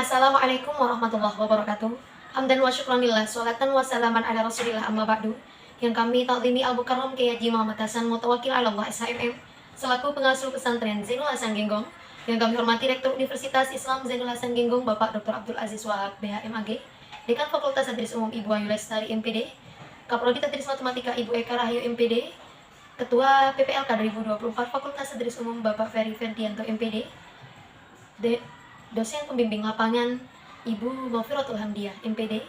Assalamualaikum warahmatullahi wabarakatuh. Hamdan wa syukranillah, sholatan wa salaman ala rasulillah amma ba'du. Yang kami ta'zimi al-mukarram Kiai Haji Muhammad Hasan Mutawakil ala Allah SHMM selaku pengasuh pesantren Zainul Hasan Genggong. Yang kami hormati Rektor Universitas Islam Zainul Hasan Genggong Bapak Dr. Abdul Aziz Wahab BHMAG, Dekan Fakultas Tadris Umum Ibu Ayu Lestari MPD, Kaprodi Tadris Matematika Ibu Eka Rahayu MPD, Ketua PPLK 2024 Fakultas Tadris Umum Bapak Ferry Ferdianto MPD, dosen pembimbing lapangan Ibu Maufirotul Hamdiah MPD,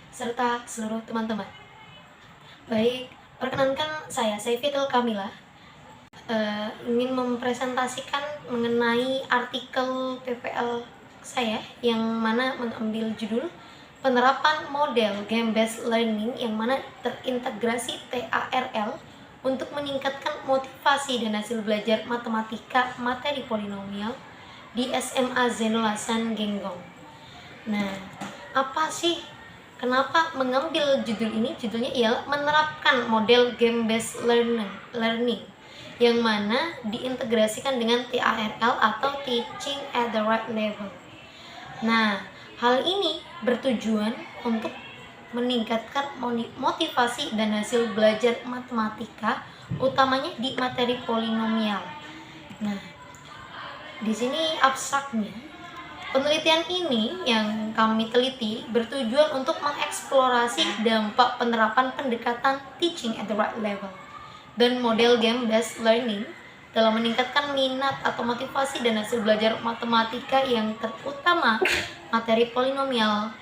serta seluruh teman-teman. Baik, perkenankan saya Saifitul Kamila ingin mempresentasikan mengenai artikel PPL saya yang mana mengambil judul penerapan model game based learning yang mana terintegrasi TARL untuk meningkatkan motivasi dan hasil belajar matematika materi polinomial di SMA Zainul Hasan Genggong. Nah, apa sih kenapa mengambil judul ini? Judulnya ialah menerapkan model game based learning yang mana diintegrasikan dengan TARL atau Teaching at the Right Level. Nah, hal ini bertujuan untuk meningkatkan motivasi dan hasil belajar matematika, utamanya di materi polinomial. Nah, di sini abstraknya, penelitian ini yang kami teliti bertujuan untuk mengeksplorasi dampak penerapan pendekatan teaching at the right level dan model game based learning dalam meningkatkan minat atau motivasi dan hasil belajar matematika yang terutama materi polinomial,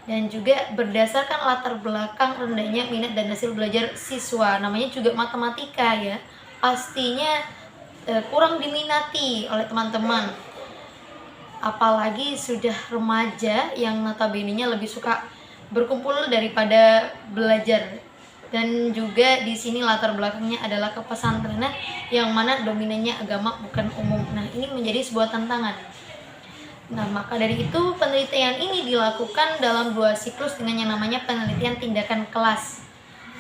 dan juga berdasarkan latar belakang rendahnya minat dan hasil belajar siswa. Namanya juga matematika ya, pastinya kurang diminati oleh teman-teman, apalagi sudah remaja yang notabene-nya lebih suka berkumpul daripada belajar. Dan juga di sini latar belakangnya adalah kepesantrenan yang mana dominannya agama bukan umum. Nah, ini menjadi sebuah tantangan. Nah, maka dari itu penelitian ini dilakukan dalam 2 siklus dengan yang namanya penelitian tindakan kelas.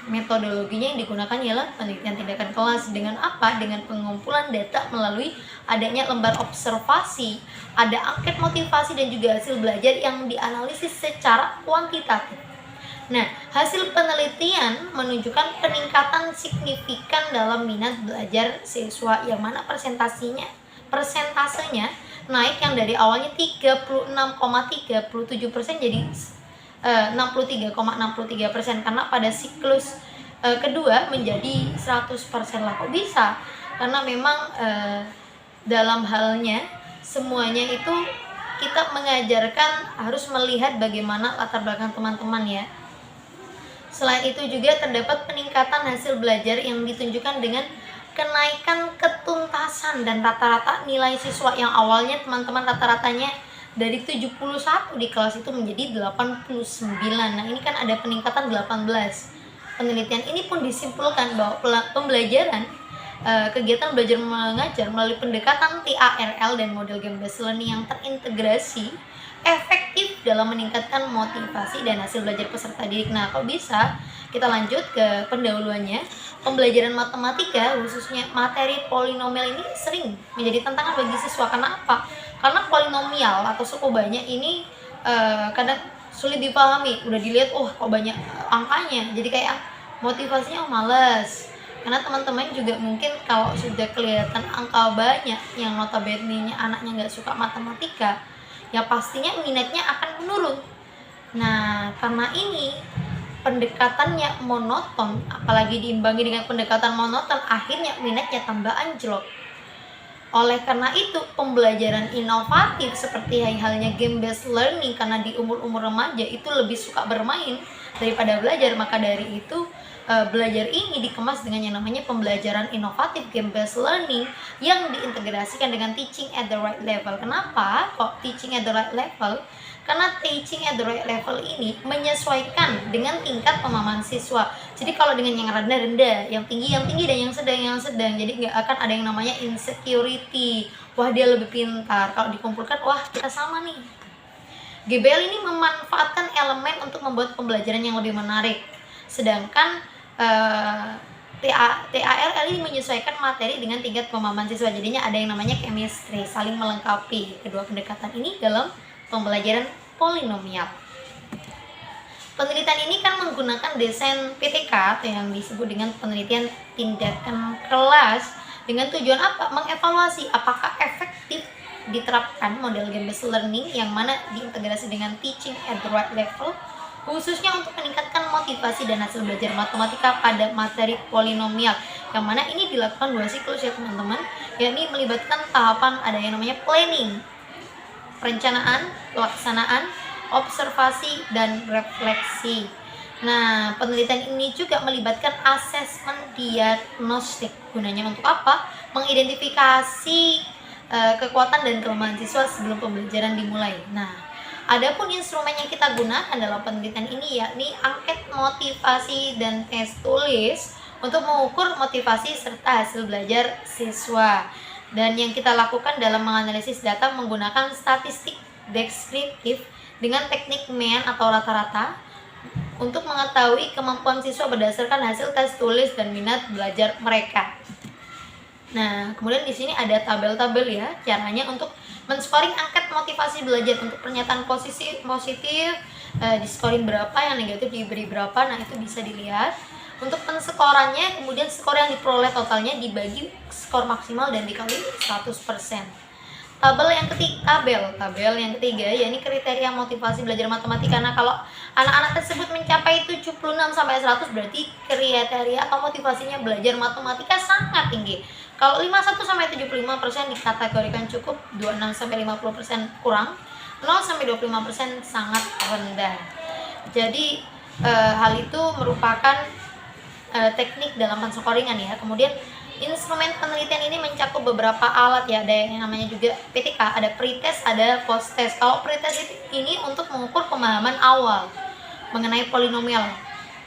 Metodologinya yang digunakan ialah penelitian tindakan kelas dengan apa? Dengan pengumpulan data melalui adanya lembar observasi, ada angket motivasi dan juga hasil belajar yang dianalisis secara kuantitatif. Nah, hasil penelitian menunjukkan peningkatan signifikan dalam minat belajar siswa yang mana persentasenya naik yang dari awalnya 36,37% jadi 63,63% karena pada siklus kedua menjadi 100% lah. Kok bisa? Karena memang dalam halnya semuanya itu kita mengajarkan harus melihat bagaimana latar belakang teman-teman ya. Selain itu juga terdapat peningkatan hasil belajar yang ditunjukkan dengan kenaikan ketuntasan dan rata-rata nilai siswa yang awalnya teman-teman rata-ratanya dari 71 di kelas itu menjadi 89. Nah, ini kan ada peningkatan 18. Penelitian ini pun disimpulkan bahwa pembelajaran kegiatan belajar mengajar melalui pendekatan TARL dan model game based learning yang terintegrasi efektif dalam meningkatkan motivasi dan hasil belajar peserta didik. Nah, kalau bisa kita lanjut ke pendahuluannya. Pembelajaran matematika khususnya materi polinomial ini sering menjadi tantangan bagi siswa. Karena apa? Karena polinomial atau suku banyak ini kadang sulit dipahami. Udah dilihat, kok banyak angkanya, jadi kayak motivasinya males. Karena teman-teman juga mungkin kalau sudah kelihatan angka banyak yang notabene anaknya nggak suka matematika, ya pastinya minatnya akan menurun. Nah, karena ini pendekatannya monoton, apalagi diimbangi dengan pendekatan monoton, akhirnya minatnya tambah anjlok. Oleh karena itu, pembelajaran inovatif seperti halnya game based learning karena di umur-umur remaja itu lebih suka bermain daripada belajar. Maka dari itu, belajar ini dikemas dengan yang namanya pembelajaran inovatif game based learning yang diintegrasikan dengan teaching at the right level. Kenapa kok teaching at the right level? Karena teaching at the right level ini menyesuaikan dengan tingkat pemahaman siswa. Jadi kalau dengan yang rendah-rendah, yang tinggi dan yang sedang. Jadi nggak akan ada yang namanya insecurity. Wah, dia lebih pintar. Kalau dikumpulkan, wah kita sama nih. GBL ini memanfaatkan elemen untuk membuat pembelajaran yang lebih menarik. Sedangkan TARL ini menyesuaikan materi dengan tingkat pemahaman siswa. Jadinya ada yang namanya chemistry, saling melengkapi kedua pendekatan ini dalam pembelajaran polinomial. Penelitian ini kan menggunakan desain PTK atau yang disebut dengan penelitian tindakan kelas dengan tujuan apa? Mengevaluasi apakah efektif diterapkan model game-based learning yang mana diintegrasi dengan teaching at the right level, khususnya untuk meningkatkan motivasi dan hasil belajar matematika pada materi polinomial, yang mana ini dilakukan 2 siklus ya teman-teman, yakni melibatkan tahapan ada yang namanya planning, perencanaan, pelaksanaan, observasi, dan refleksi. Nah, penelitian ini juga melibatkan asesmen diagnostik. Gunanya untuk apa? Mengidentifikasi kekuatan dan kelemahan siswa sebelum pembelajaran dimulai. Nah, adapun instrumen yang kita gunakan dalam penelitian ini yakni angket motivasi dan tes tulis untuk mengukur motivasi serta hasil belajar siswa. Dan yang kita lakukan dalam menganalisis data menggunakan statistik deskriptif dengan teknik Mean atau rata-rata untuk mengetahui kemampuan siswa berdasarkan hasil tes tulis dan minat belajar mereka. Nah, kemudian di sini ada tabel-tabel ya, caranya untuk men-scoring angket motivasi belajar untuk pernyataan positif, di scoring berapa, yang negatif diberi berapa. Nah, itu bisa dilihat. Untuk penskorannya, kemudian skor yang diperoleh totalnya dibagi skor maksimal dan dikali 100%. Tabel yang ketiga yakni kriteria motivasi belajar matematika. Nah, kalau anak-anak tersebut mencapai 76 sampai 100 berarti kriteria atau motivasinya belajar matematika sangat tinggi. Kalau 51 sampai 75% dikategorikan cukup, 26 sampai 50% kurang, 0 sampai 25% sangat rendah. Jadi hal itu merupakan teknik dalam penscoringan ya. Kemudian instrumen penelitian ini mencakup beberapa alat ya, ada yang namanya juga PTK, ada pretest, ada posttest. Kalau pretest ini untuk mengukur pemahaman awal mengenai polinomial.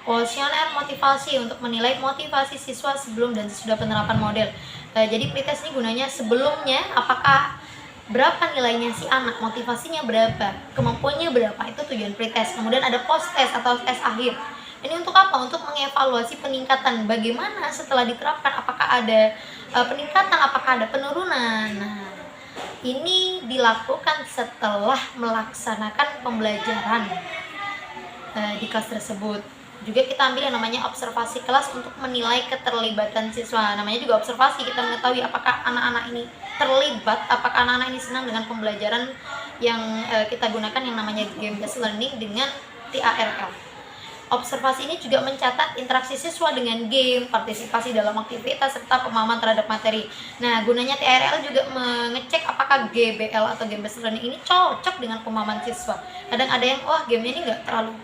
Kuesioner motivasi untuk menilai motivasi siswa sebelum dan sesudah penerapan model. Jadi pretest ini gunanya sebelumnya apakah berapa nilainya si anak, motivasinya berapa, kemampuannya berapa, itu tujuan pretest. Kemudian ada posttest atau tes akhir. Ini untuk apa? Untuk mengevaluasi peningkatan, bagaimana setelah diterapkan, apakah ada peningkatan, apakah ada penurunan. Nah, ini dilakukan setelah melaksanakan pembelajaran di kelas tersebut. Juga kita ambil yang namanya observasi kelas untuk menilai keterlibatan siswa. Namanya juga observasi, kita mengetahui apakah anak-anak ini terlibat, apakah anak-anak ini senang dengan pembelajaran yang kita gunakan yang namanya game-based learning dengan TARL. Observasi ini juga mencatat interaksi siswa dengan game, partisipasi dalam aktivitas, serta pemahaman terhadap materi. Nah, gunanya TRL juga mengecek apakah GBL atau game based learning ini cocok dengan pemahaman siswa. Kadang ada yang, wah gamenya ini nggak terlalu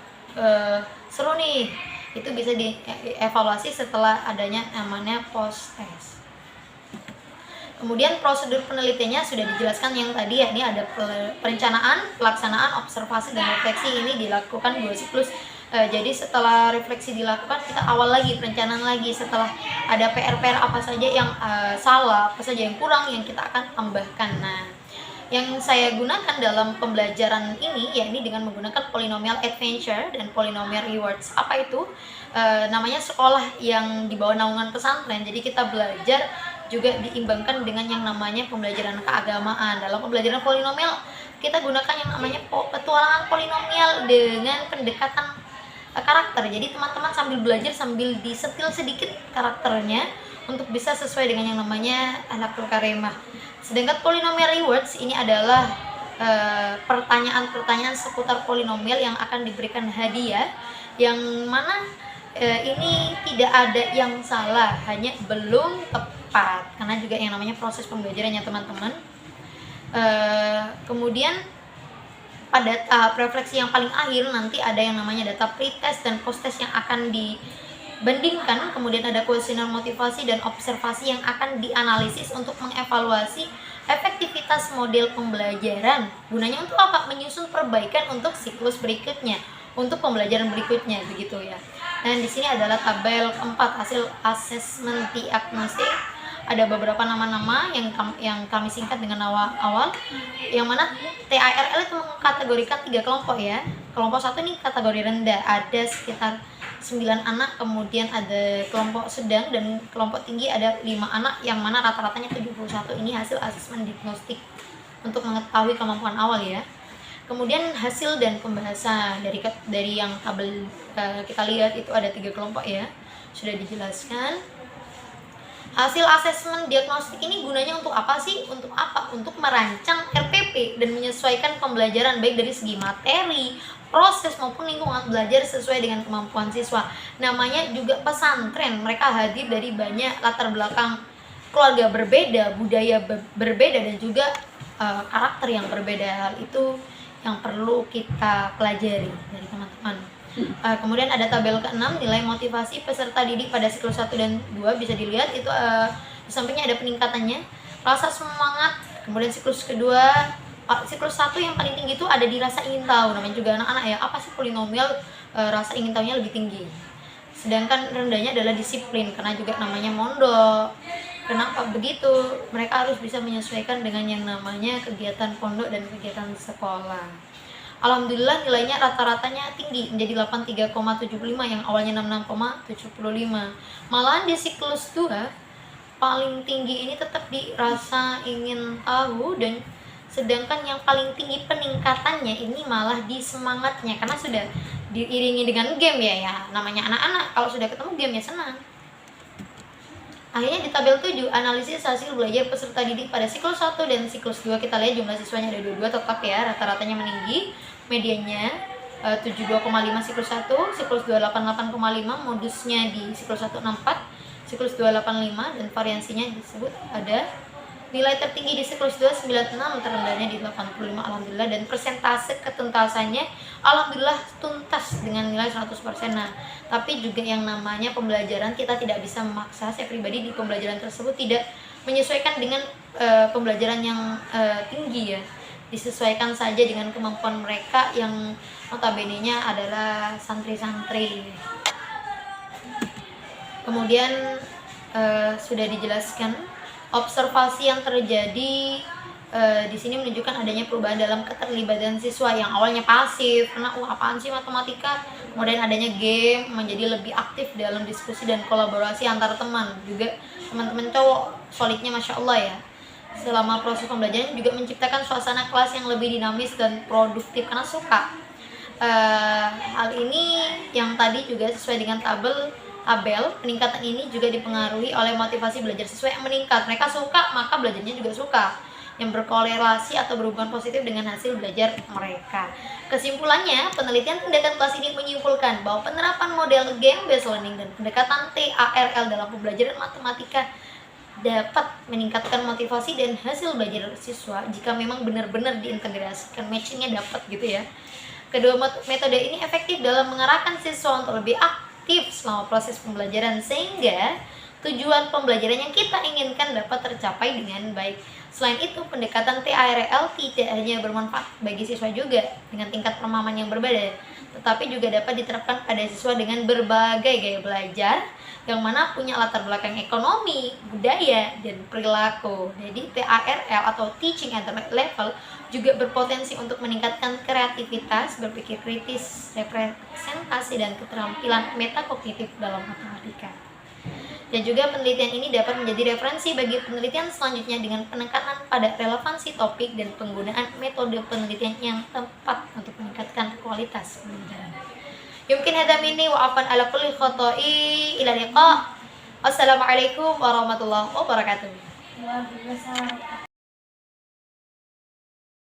seru nih. Itu bisa dievaluasi setelah adanya namanya post-test. Kemudian prosedur penelitiannya sudah dijelaskan yang tadi ya, ini ada perencanaan, pelaksanaan, observasi, dan refleksi. Ini dilakukan 2 siklus. Jadi setelah refleksi dilakukan, kita awal lagi perencanaan lagi, setelah ada PR-PR apa saja yang salah, apa saja yang kurang, yang kita akan tambahkan. Nah, yang saya gunakan dalam pembelajaran ini yakni dengan menggunakan polynomial adventure dan polynomial rewards. Apa itu? Namanya sekolah yang di bawah naungan pesantren. Jadi kita belajar juga diimbangkan dengan yang namanya pembelajaran keagamaan. Dalam pembelajaran polinomial kita gunakan yang namanya petualangan polinomial dengan pendekatan karakter. Jadi teman-teman sambil belajar sambil disetil sedikit karakternya untuk bisa sesuai dengan yang namanya akhlakul karimah. Sedangkan polynomial rewards ini adalah pertanyaan-pertanyaan seputar polinomial yang akan diberikan hadiah, yang mana ini tidak ada yang salah, hanya belum tepat karena juga yang namanya proses pembelajarannya teman-teman. Kemudian pada tahap refleksi yang paling akhir nanti ada yang namanya data pretest dan posttest yang akan dibandingkan. Kemudian ada kuesioner motivasi dan observasi yang akan dianalisis untuk mengevaluasi efektivitas model pembelajaran. Gunanya untuk apa? Menyusun perbaikan untuk siklus berikutnya, untuk pembelajaran berikutnya, begitu ya. Dan di sini adalah tabel keempat hasil asesmen diagnostik. Ada beberapa nama-nama yang kami singkat dengan awal, yang mana TARL itu mengkategorikan 3 kelompok ya. Kelompok 1 ini kategori rendah, ada sekitar 9 anak, kemudian ada kelompok sedang, dan kelompok tinggi ada 5 anak, yang mana rata-ratanya 71. Ini hasil asesmen diagnostik untuk mengetahui kemampuan awal ya. Kemudian hasil dan pembahasan dari yang tabel kita lihat itu ada 3 kelompok ya, sudah dijelaskan. Hasil asesmen diagnostik ini gunanya untuk apa sih? Untuk apa? Untuk merancang RPP dan menyesuaikan pembelajaran baik dari segi materi, proses maupun lingkungan belajar sesuai dengan kemampuan siswa. Namanya juga pesantren, mereka hadir dari banyak latar belakang keluarga berbeda, budaya berbeda, dan juga karakter yang berbeda. Hal itu yang perlu kita pelajari dari teman-teman. Kemudian ada tabel ke-6, nilai motivasi peserta didik pada siklus 1 dan 2 bisa dilihat itu di sampingnya ada peningkatannya, rasa semangat. Kemudian siklus kedua, siklus 1 yang paling tinggi itu ada di rasa ingin tahu, namanya juga anak-anak ya, apa sih polinomial, rasa ingin tahunya lebih tinggi. Sedangkan rendahnya adalah disiplin, karena juga namanya mondok. Kenapa begitu? Mereka harus bisa menyesuaikan dengan yang namanya kegiatan pondok dan kegiatan sekolah. Alhamdulillah nilainya rata-ratanya tinggi, menjadi 83,75 yang awalnya 66,75. Malahan di siklus 2 paling tinggi ini tetap di rasa ingin tahu, dan sedangkan yang paling tinggi peningkatannya ini malah di semangatnya, karena sudah diiringi dengan game ya, namanya anak-anak kalau sudah ketemu game ya senang. Akhirnya di tabel 7, analisis hasil belajar peserta didik pada siklus 1 dan siklus 2, kita lihat jumlah siswanya ada 22 tetap ya, rata-ratanya meninggi. Medianya 72,5 siklus 1, siklus 2 88,5, modusnya di siklus 1 64, siklus 2 85, dan variansinya disebut ada. Nilai tertinggi di siklus 2 96, terendahnya di 85 alhamdulillah, dan persentase ketuntasannya alhamdulillah tuntas dengan nilai 100%. Nah, tapi juga yang namanya pembelajaran kita tidak bisa memaksa, saya pribadi di pembelajaran tersebut tidak menyesuaikan dengan pembelajaran yang tinggi ya. Disesuaikan saja dengan kemampuan mereka yang notabene-nya adalah santri-santri. Kemudian sudah dijelaskan observasi yang terjadi di sini menunjukkan adanya perubahan dalam keterlibatan siswa yang awalnya pasif karena apaan sih matematika, kemudian adanya game menjadi lebih aktif dalam diskusi dan kolaborasi antar teman. Juga teman-teman cowok solidnya masya Allah ya. Selama proses pembelajaran juga menciptakan suasana kelas yang lebih dinamis dan produktif karena suka. Hal ini yang tadi juga sesuai dengan tabel, peningkatan ini juga dipengaruhi oleh motivasi belajar siswa yang meningkat. Mereka suka, maka belajarnya juga suka, yang berkorelasi atau berhubungan positif dengan hasil belajar mereka. Kesimpulannya, penelitian tindakan kelas ini menyimpulkan bahwa penerapan model game-based learning dan pendekatan TARL dalam pembelajaran matematika dapat meningkatkan motivasi dan hasil belajar siswa jika memang benar-benar diintegrasikan, matchingnya dapat gitu ya. Kedua metode ini efektif dalam mengarahkan siswa untuk lebih aktif selama proses pembelajaran sehingga tujuan pembelajaran yang kita inginkan dapat tercapai dengan baik. Selain itu, pendekatan TARL tidak hanya bermanfaat bagi siswa juga dengan tingkat pemahaman yang berbeda, tetapi juga dapat diterapkan pada siswa dengan berbagai gaya belajar yang mana punya latar belakang ekonomi, budaya, dan perilaku. Jadi TARL atau Teaching at the Right Level juga berpotensi untuk meningkatkan kreativitas, berpikir kritis, representasi, dan keterampilan metakognitif dalam matematika. Dan juga penelitian ini dapat menjadi referensi bagi penelitian selanjutnya dengan penekanan pada relevansi topik dan penggunaan metode penelitian yang tepat untuk meningkatkan kualitas pembelajaran. Yumkin hadza minni wa afan ala kulli khoto'i ila liqa. Wassalamualaikum warahmatullahi wabarakatuh. Waalaikumsalam.